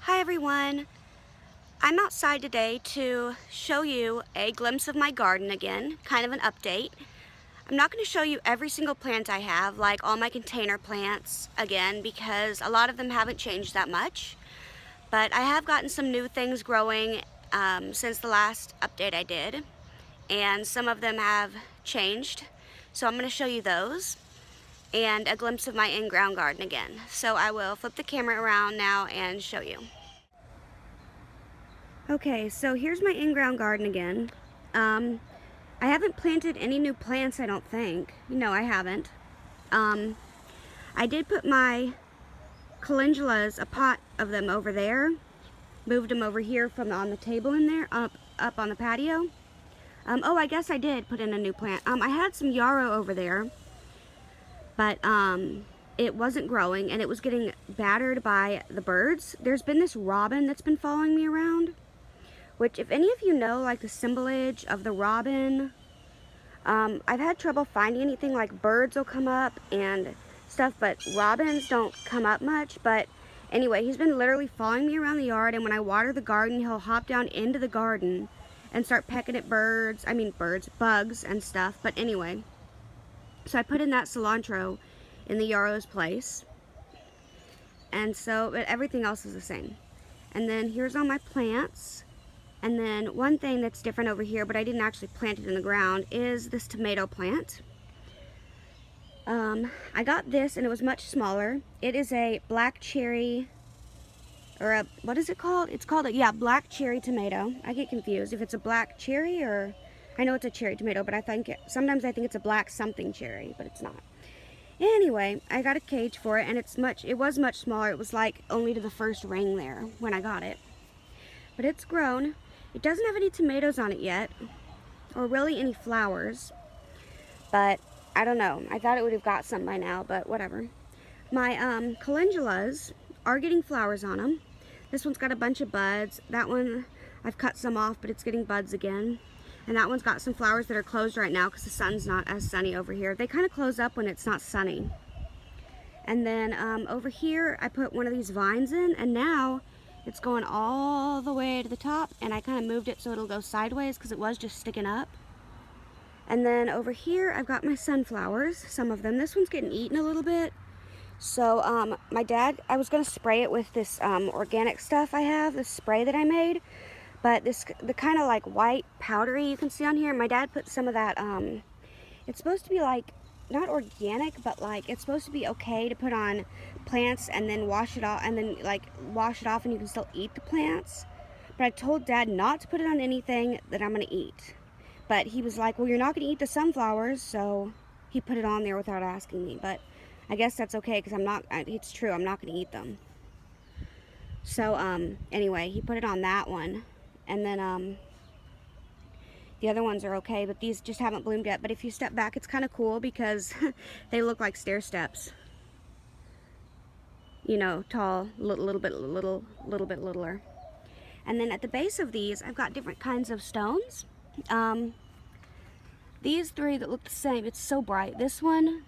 Hi everyone! I'm outside today to show you a glimpse of my garden again, kind of an update. I'm not going to show you every single plant I have, like all my container plants again, because a lot of them haven't changed that much. But I have gotten some new things growing since the last update I did, and some of them have changed. So I'm going to show you those, and a glimpse of my in-ground garden again. So I will flip the camera around now and show you. Okay, so here's my in-ground garden again. I haven't planted any new plants, I don't think. No, I haven't. I did put my calendulas, a pot of them over there. Moved them over here from on the table in there, up on the patio. Oh, I guess I did put in a new plant. I had some yarrow over there, but it wasn't growing and it was getting battered by the birds. There's been this robin that's been following me around. Which, if any of you know, like the symbolage of the robin, I've had trouble finding anything. Like birds will come up and stuff, but robins don't come up much. But anyway, he's been literally following me around the yard, and when I water the garden, he'll hop down into the garden and start pecking at bugs and stuff. But anyway, so I put in that cilantro in the yarrow's place, and so, but everything else is the same. And then here's all my plants. And then one thing that's different over here, but I didn't actually plant it in the ground, is this tomato plant. I got this and it was much smaller. It is a black cherry, or what is it called? It's called yeah, black cherry tomato. I get confused if it's a black cherry or, I know it's a cherry tomato, but sometimes I think it's a black something cherry, but it's not. Anyway, I got a cage for it and it was much smaller. It was like only to the first ring there when I got it. But it's grown. It doesn't have any tomatoes on it yet, or really any flowers, but I don't know. I thought it would have got some by now, but whatever. My calendulas are getting flowers on them. This one's got a bunch of buds. That one, I've cut some off, but it's getting buds again. And that one's got some flowers that are closed right now because the sun's not as sunny over here. They kind of close up when it's not sunny. And then over here, I put one of these vines in, and now it's going all the way to the top, and I kind of moved it so it'll go sideways because it was just sticking up. And then over here, I've got my sunflowers, some of them. This one's getting eaten a little bit. So my dad, I was going to spray it with this organic stuff I have, this spray that I made. But the kind of like white powdery you can see on here, my dad put some of that, it's supposed to be like, not organic, but like it's supposed to be okay to put on plants and then wash it off, and then like wash it off and you can still eat the plants. But I told Dad not to put it on anything that I'm gonna eat. But he was like, well, you're not gonna eat the sunflowers, so he put it on there without asking me. But I guess that's okay because it's true, I'm not gonna eat them. So anyway, he put it on that one, and then the other ones are okay, but these just haven't bloomed yet. But if you step back, it's kind of cool because they look like stair steps. You know, tall, little bit littler. And then at the base of these, I've got different kinds of stones. These three that look the same, it's so bright. This one,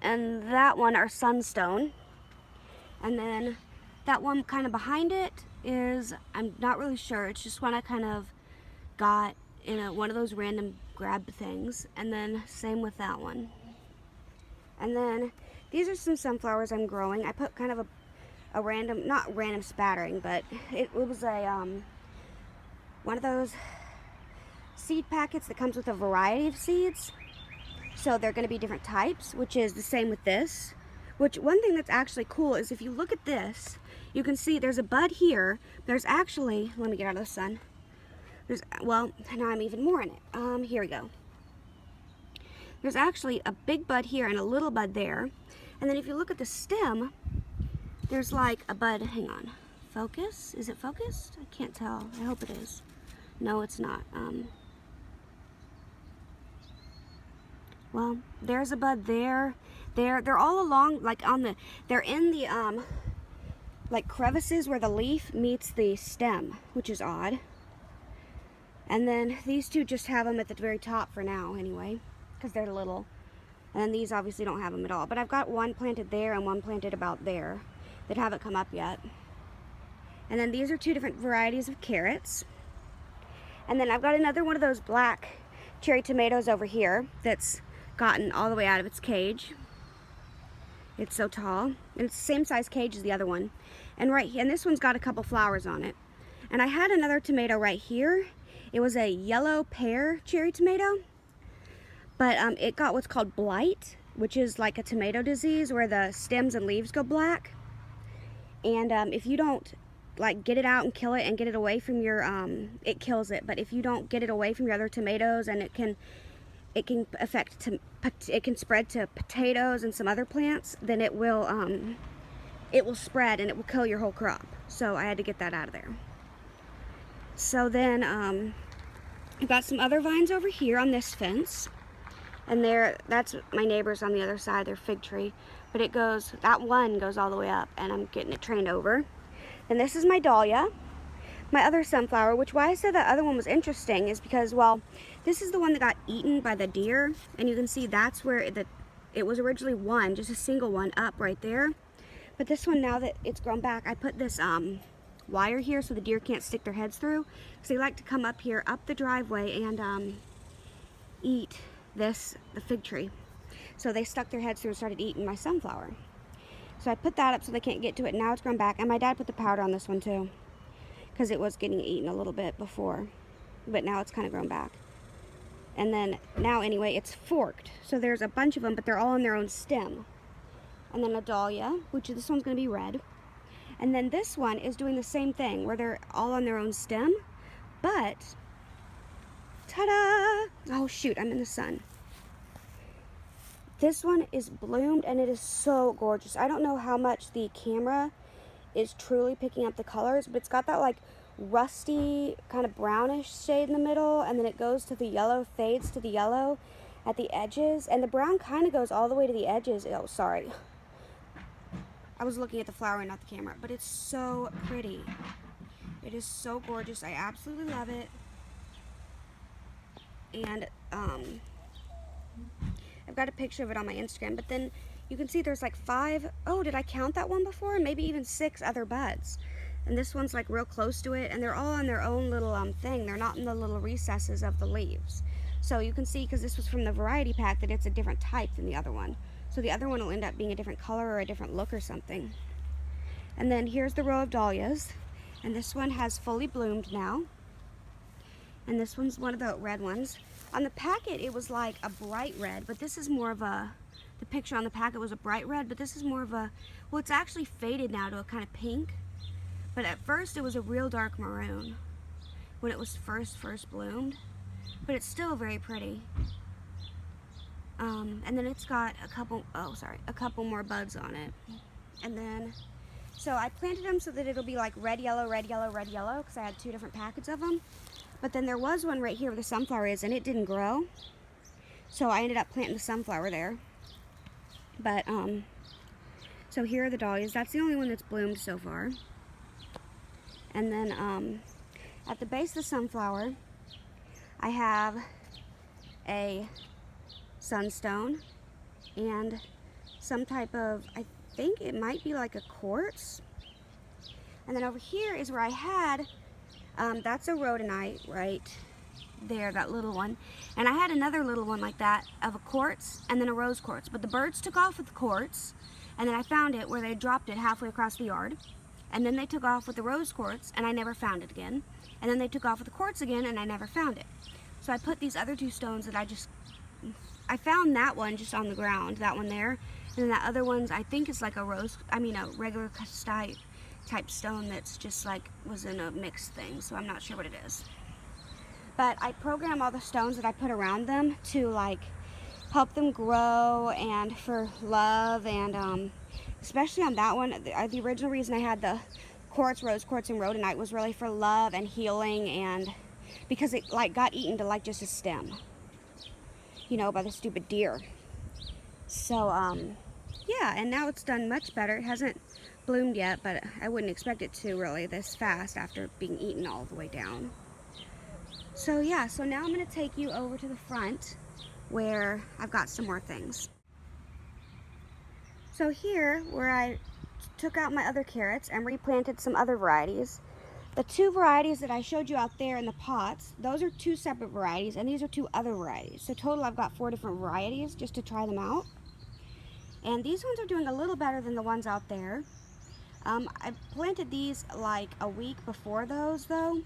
and that one are sunstone. And then that one kind of behind it is, I'm not really sure. It's just one I kind of got in one of those random grab things. And then same with that one. And then these are some sunflowers I'm growing. I put kind of a random, not random spattering, but it was a one of those seed packets that comes with a variety of seeds. So they're going to be different types, which is the same with this. Which, one thing that's actually cool is if you look at this, you can see there's a bud here. There's actually, let me get out of the sun. Well, now I'm even more in it. Here we go. There's actually a big bud here and a little bud there. And then if you look at the stem, there's like a bud, hang on. Focus? Is it focused? I can't tell. I hope it is. No, it's not. Well, there's a bud there. They're all along, like they're in the, like crevices where the leaf meets the stem, which is odd. And then these two just have them at the very top for now, anyway, because they're little. And then these obviously don't have them at all. But I've got one planted there and one planted about there that haven't come up yet. And then these are 2 different varieties of carrots. And then I've got another one of those black cherry tomatoes over here that's gotten all the way out of its cage. It's so tall, and it's the same size cage as the other one. And this one's got a couple flowers on it. And I had another tomato right here. It was a yellow pear cherry tomato, but it got what's called blight, which is like a tomato disease where the stems and leaves go black. And if you don't like get it out and kill it and get it away from your, it kills it. But if you don't get it away from your other tomatoes, and it can spread to potatoes and some other plants, then it will spread and it will kill your whole crop. So I had to get that out of there. So then I've got some other vines over here on this fence, and that's my neighbors on the other side, their fig tree. But that one goes all the way up, and I'm getting it trained over. And this is my dahlia, my other sunflower, why I said that other one was interesting is because, well, this is the one that got eaten by the deer, and you can see that's where it was originally just a single one up right there. But this one, now that it's grown back, I put this wire here so the deer can't stick their heads through, because they like to come up here, up the driveway, and eat the fig tree. So they stuck their heads through and started eating my sunflower. So I put that up so they can't get to it. Now it's grown back, and my dad put the powder on this one too, because it was getting eaten a little bit before, but now it's kind of grown back. And then now anyway, it's forked. So there's a bunch of them, but they're all on their own stem. And then a dahlia, which this one's going to be red. And then this one is doing the same thing, where they're all on their own stem, but, ta-da! Oh shoot, I'm in the sun. This one is bloomed, and it is so gorgeous. I don't know how much the camera is truly picking up the colors, but it's got that like rusty kind of brownish shade in the middle, and then it goes to the yellow, fades to the yellow at the edges, and the brown kind of goes all the way to the edges. Oh, sorry. I was looking at the flower and not the camera, but it's so pretty. It is so gorgeous. I absolutely love it. And I've got a picture of it on my Instagram, but then you can see there's like 5, oh, did I count that one before? Maybe even 6 other buds. And this one's like real close to it, and they're all on their own little thing. They're not in the little recesses of the leaves. So you can see, because this was from the variety pack, that it's a different type than the other one. So the other one will end up being a different color or a different look or something. And then here's the row of dahlias, and this one has fully bloomed now. And this one's one of the red ones. On the packet, it was like a bright red, but this is more of the picture on the packet was a bright red, but this is more of well, it's actually faded now to a kind of pink. But at first, it was a real dark maroon when it was first bloomed. But it's still very pretty. And then it's got a couple more buds on it. And then, so I planted them so that it'll be like red, yellow, red, yellow, red, yellow, because I had 2 different packets of them. But then there was one right here where the sunflower is, and it didn't grow. So I ended up planting the sunflower there. But, so here are the dahlias. That's the only one that's bloomed so far. And then, at the base of the sunflower, I have a sunstone and some type of, I think it might be like a quartz. And then over here is where I had, that's a rhodonite right there, that little one. And I had another little one like that of a quartz and then a rose quartz. But the birds took off with the quartz, and then I found it where they dropped it halfway across the yard. And then they took off with the rose quartz, and I never found it again. And then they took off with the quartz again, and I never found it. So I put these other 2 stones that I found that one just on the ground, that one there. And then that other one's, I think it's like a regular type stone that's just like, was in a mixed thing. So I'm not sure what it is. But I program all the stones that I put around them to like help them grow and for love, and especially on that one, the original reason I had the quartz, rose quartz, and rhodonite was really for love and healing, and because it like got eaten to like just a stem, you know, by the stupid deer. So yeah, and now it's done much better. It hasn't bloomed yet, but I wouldn't expect it to really this fast after being eaten all the way down. So yeah, so now I'm going to take you over to the front where I've got some more things. So here, where I took out my other carrots and replanted some other varieties. The 2 varieties that I showed you out there in the pots, those are 2 separate varieties, and these are 2 other varieties. So total I've got 4 different varieties just to try them out. And these ones are doing a little better than the ones out there. I planted these like a week before those though.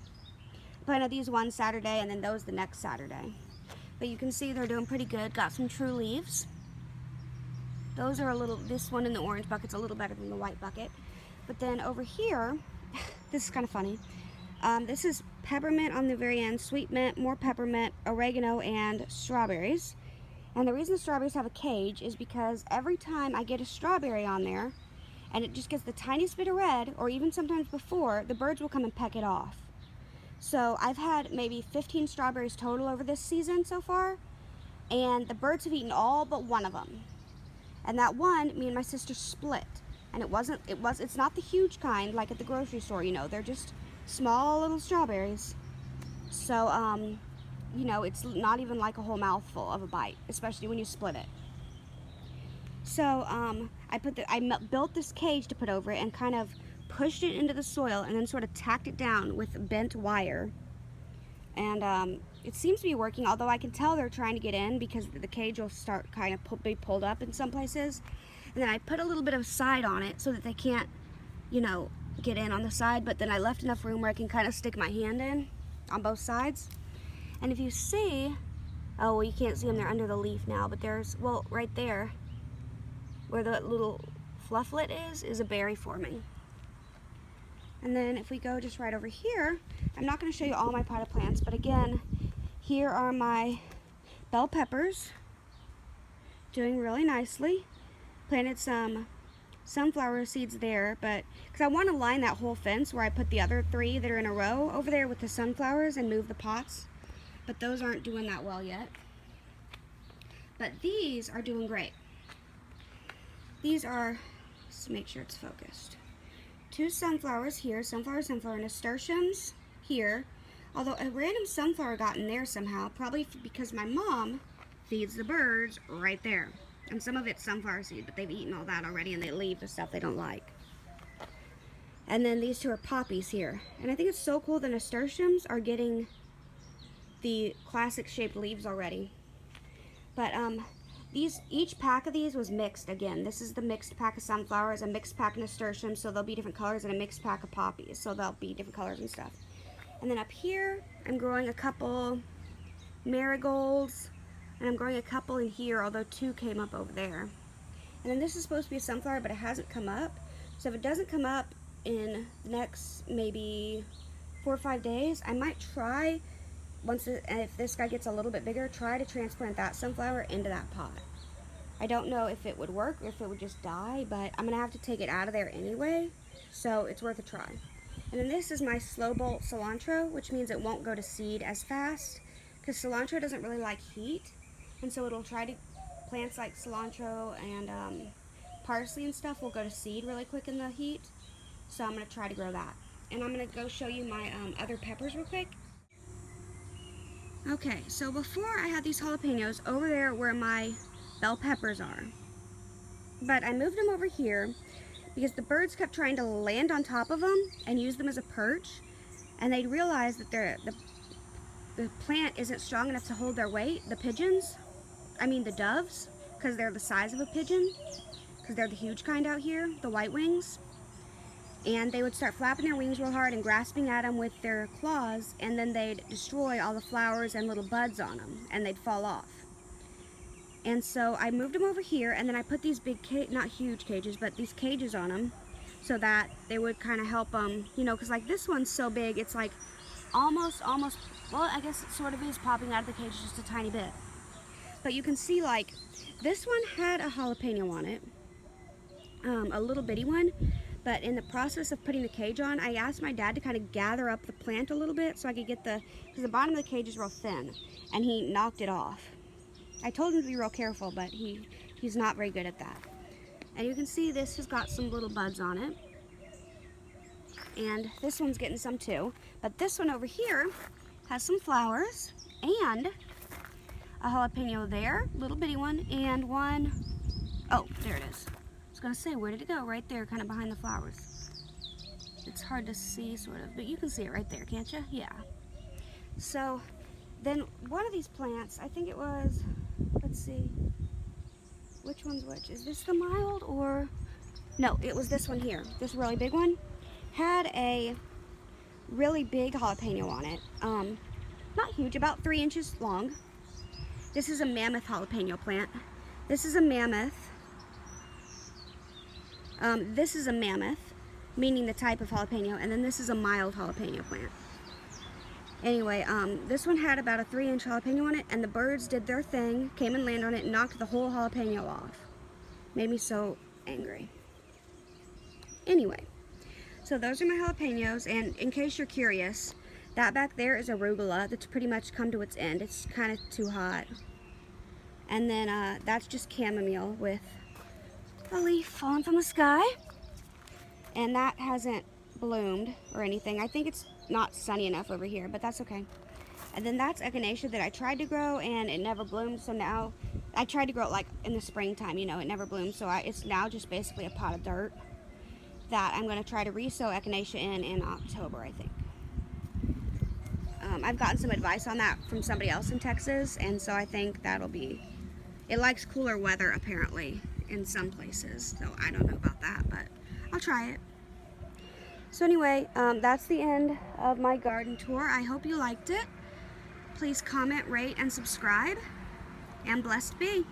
Planted these one Saturday and then those the next Saturday. But you can see they're doing pretty good. Got some true leaves. Those are a little, this one in the orange bucket's a little better than the white bucket. But then over here, this is kind of funny. This is peppermint on the very end, sweet mint, more peppermint, oregano, and strawberries. And the reason the strawberries have a cage is because every time I get a strawberry on there, and it just gets the tiniest bit of red, or even sometimes before, the birds will come and peck it off. So I've had maybe 15 strawberries total over this season so far, and the birds have eaten all but one of them. And that one, me and my sister split. And it's not the huge kind like at the grocery store, you know, they're just small little strawberries. So, you know, it's not even like a whole mouthful of a bite, especially when you split it. So, I built this cage to put over it and kind of pushed it into the soil and then sort of tacked it down with bent wire. And, it seems to be working, although I can tell they're trying to get in because the cage will start kind of be pulled up in some places. And then I put a little bit of side on it so that they can't, you know, get in on the side, but then I left enough room where I can kind of stick my hand in on both sides. And if you see, oh, well, you can't see them, they're under the leaf now, but there's, well, right there, where the little flufflet is a berry forming. And then if we go just right over here, I'm not going to show you all my potted plants, but again, here are my bell peppers, doing really nicely. Planted some sunflower seeds there, but because I want to line that whole fence where I put the other 3 that are in a row over there with the sunflowers and move the pots, but those aren't doing that well yet. But these are doing great. These are, let's make sure it's focused, 2 sunflowers here, sunflower, and nasturtiums here, although a random sunflower got in there somehow, probably because my mom feeds the birds right there. And some of it's sunflower seed, but they've eaten all that already and they leave the stuff they don't like. And then these 2 are poppies here. And I think it's so cool the nasturtiums are getting the classic shaped leaves already. But each pack of these was mixed again. This is the mixed pack of sunflowers, a mixed pack of nasturtiums, so they'll be different colors, and a mixed pack of poppies, so they'll be different colors and stuff. And then up here, I'm growing a couple marigolds. And I'm growing a couple in here, although 2 came up over there. And then this is supposed to be a sunflower, but it hasn't come up. So if it doesn't come up in the next maybe 4 or 5 days, I might try, if this guy gets a little bit bigger, try to transplant that sunflower into that pot. I don't know if it would work or if it would just die, but I'm going to have to take it out of there anyway, so it's worth a try. And then this is my slow bolt cilantro, which means it won't go to seed as fast, because cilantro doesn't really like heat. And so it'll try to, plants like cilantro and parsley and stuff will go to seed really quick in the heat. So I'm going to try to grow that. And I'm going to go show you my other peppers real quick. Okay, so before I had these jalapenos over there where my bell peppers are. But I moved them over here because the birds kept trying to land on top of them and use them as a perch. And they realized that the plant isn't strong enough to hold their weight, the doves, because they're the size of a pigeon, because they're the huge kind out here, the white wings. And they would start flapping their wings real hard and grasping at them with their claws, and then they'd destroy all the flowers and little buds on them, and they'd fall off. And so I moved them over here, and then I put these big, not huge cages, but these cages on them, so that they would kind of help them, you know, because like this one's so big, it's like almost, well, I guess it sort of is popping out of the cage just a tiny bit. But you can see, like, this one had a jalapeno on it, a little bitty one, but in the process of putting the cage on, I asked my dad to kind of gather up the plant a little bit so I could get because the bottom of the cage is real thin, and he knocked it off. I told him to be real careful, but he's not very good at that. And you can see this has got some little buds on it, and this one's getting some too, but this one over here has some flowers, and a jalapeno there, little bitty one, and one, oh, there it is. was gonna say, where did it go? Right there, kind of behind the flowers. It's hard to see, sort of, but you can see it right there, can't you? Yeah. So then one of these plants, I think it was, let's see, which one's which? Is this the mild or, no, it was this one here, this really big one, had a really big jalapeno on it. Not huge, about 3 inches long. This is a mammoth jalapeno plant. This is a mammoth. This is a mammoth, meaning the type of jalapeno, and then this is a mild jalapeno plant. Anyway, this one had about a 3-inch jalapeno on it, and the birds did their thing, came and landed on it, and knocked the whole jalapeno off. Made me so angry. Anyway, so those are my jalapenos, and in case you're curious, that back there is arugula that's pretty much come to its end. It's kind of too hot. And then that's just chamomile with a leaf falling from the sky. And that hasn't bloomed or anything. I think it's not sunny enough over here, but that's okay. And then that's echinacea that I tried to grow and it never bloomed. So now I tried to grow it like in the springtime, you know, it never bloomed. So it's now just basically a pot of dirt that I'm going to try to re-sow echinacea in October, I think. I've gotten some advice on that from somebody else in Texas, and so I think that'll be, it likes cooler weather apparently in some places, so I don't know about that, but I'll try it. So anyway, that's the end of my garden tour. I hope you liked it. Please comment, rate, and subscribe, and blessed be.